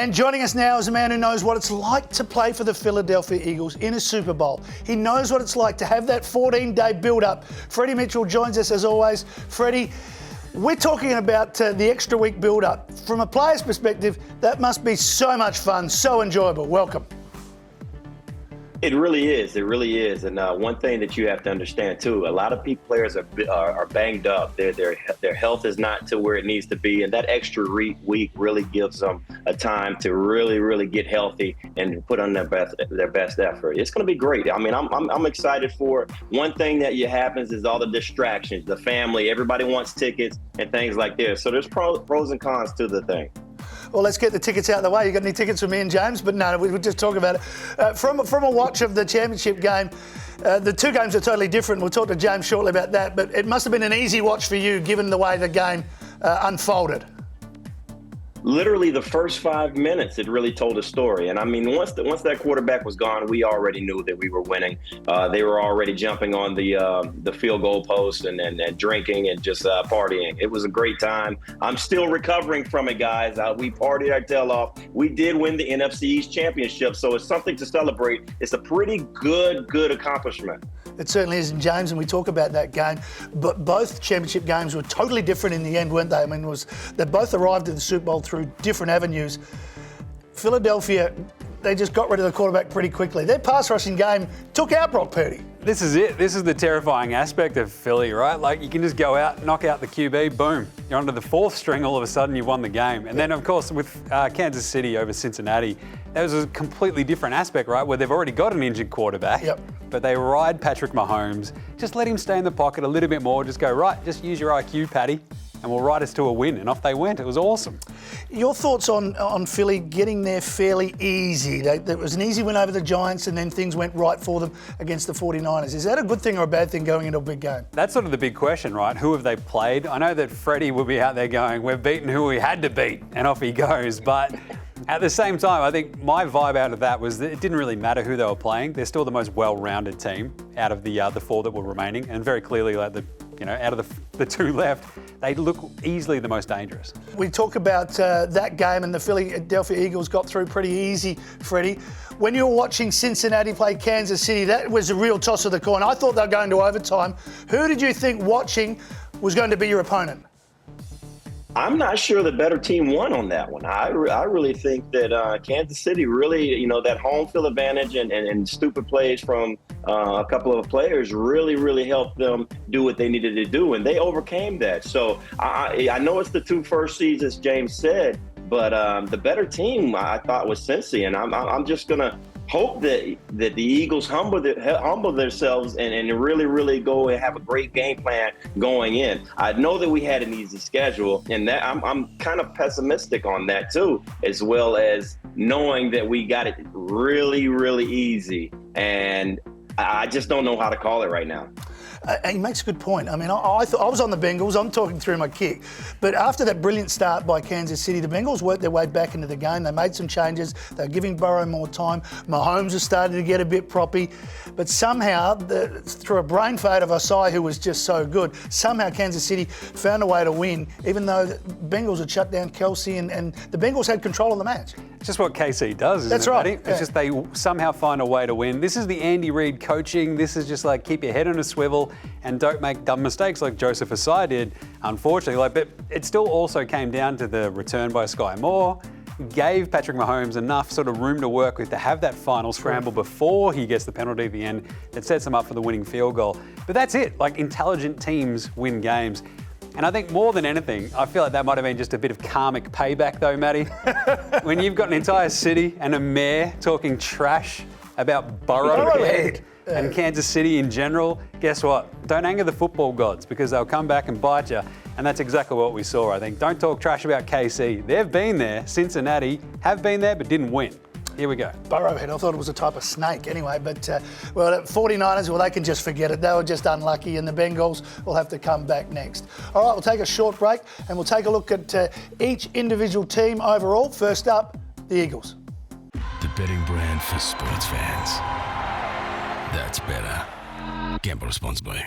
And joining us now is a man who knows what it's like to play for the Philadelphia Eagles in a Super Bowl. He knows what it's like to have that 14-day build-up. Freddie Mitchell joins us as always. Freddie, we're talking about the extra week build-up. From a player's perspective, that must be so much fun, so enjoyable. Welcome. It really is. It really is. And one thing that you have to understand too, a lot of players are banged up. Their health is not to where it needs to be, and that extra week really gives them a time to really get healthy and put on their best effort. It's going to be great. I mean, I'm excited for it. One thing that happens is all the distractions, the family, everybody wants tickets and things like this. So there's pros and cons to the thing. Well, let's get the tickets out of the way. You got any tickets for me and Jaymz? But no, we'll just talk about it. From a watch of the championship game, the two games are totally different. We'll talk to Jaymz shortly about that. But it must have been an easy watch for you, given the way the game unfolded. Literally the first 5 minutes, it really told a story. And I mean, once that quarterback was gone, we already knew that we were winning. They were already jumping on the field goal post and drinking and just partying. It was a great time. I'm still recovering from it, guys. We partied our tail off. We did win the NFC East championship, so it's something to celebrate. It's a pretty good accomplishment. It certainly is, Jaymz, and we talk about that game. But both championship games were totally different in the end, weren't they? I mean, they both arrived at the Super Bowl through different avenues. Philadelphia, they just got rid of the quarterback pretty quickly. Their pass rushing game took out Brock Purdy. This is it. This is the terrifying aspect of Philly, right? Like, you can just go out, knock out the QB, boom. You're onto the fourth string, all of a sudden you've won the game. And then, of course, with Kansas City over Cincinnati, that was a completely different aspect, right? Where they've already got an injured quarterback, but they ride Patrick Mahomes. Just let him stay in the pocket a little bit more. Just go, right, just use your IQ, Patty, and we'll ride us to a win. And off they went. It was awesome. Your thoughts on Philly getting there fairly easy? There was an easy win over the Giants, and then things went right for them against the 49ers. Is that a good thing or a bad thing going into a big game? That's sort of the big question, right? Who have they played? I know that Freddie will be out there going, we've beaten who we had to beat, and off he goes. But at the same time, I think my vibe out of that was that it didn't really matter who they were playing. They're still the most well-rounded team out of the four that were remaining, and very clearly, like out of the two left, they look easily the most dangerous. We talk about that game, and the Philadelphia Eagles got through pretty easy, Freddie. When you were watching Cincinnati play Kansas City, that was a real toss of the coin. I thought they were going to overtime. Who did you think watching was going to be your opponent? I'm not sure the better team won on that one. I really think that Kansas City really, that home field advantage and stupid plays from a couple of players really helped them do what they needed to do, and they overcame that. So I know it's the two first seeds, as Jaymz said, but the better team I thought was Cincy, and I'm just gonna hope that the Eagles humble themselves and really go and have a great game plan going in. I know that we had an easy schedule, and that I'm kind of pessimistic on that too, as well as knowing that we got it really easy, and I just don't know how to call it right now. He makes a good point. I mean, I thought I was on the Bengals. I'm talking through my kick. But after that brilliant start by Kansas City, the Bengals worked their way back into the game. They made some changes. They were giving Burrow more time. Mahomes was starting to get a bit proppy. But somehow, through a brain fade of Osai, who was just so good, somehow Kansas City found a way to win, even though the Bengals had shut down Kelsey and the Bengals had control of the match. It's just what KC does, isn't That's it, right. buddy? It's just they somehow find a way to win. This is the Andy Reid coaching. This is just like keep your head on a swivel and don't make dumb mistakes like Joseph Osai did, unfortunately. But it still also came down to the return by Sky Moore, gave Patrick Mahomes enough sort of room to work with to have that final scramble before he gets the penalty at the end that sets him up for the winning field goal. But that's it. Like, intelligent teams win games. And I think more than anything, I feel like that might have been just a bit of karmic payback though, Matty. When you've got an entire city and a mayor talking trash about Burrowhead and Kansas City in general, guess what? Don't anger the football gods, because they'll come back and bite you. And that's exactly what we saw, I think. Don't talk trash about KC. They've been there. Cincinnati have been there but didn't win. Here we go. Burrowhead, I thought it was a type of snake anyway, but 49ers, well, they can just forget it. They were just unlucky, and the Bengals will have to come back next. All right, we'll take a short break, and we'll take a look at each individual team overall. First up, the Eagles. The betting brand for sports fans. That's better. Gamble responsibly.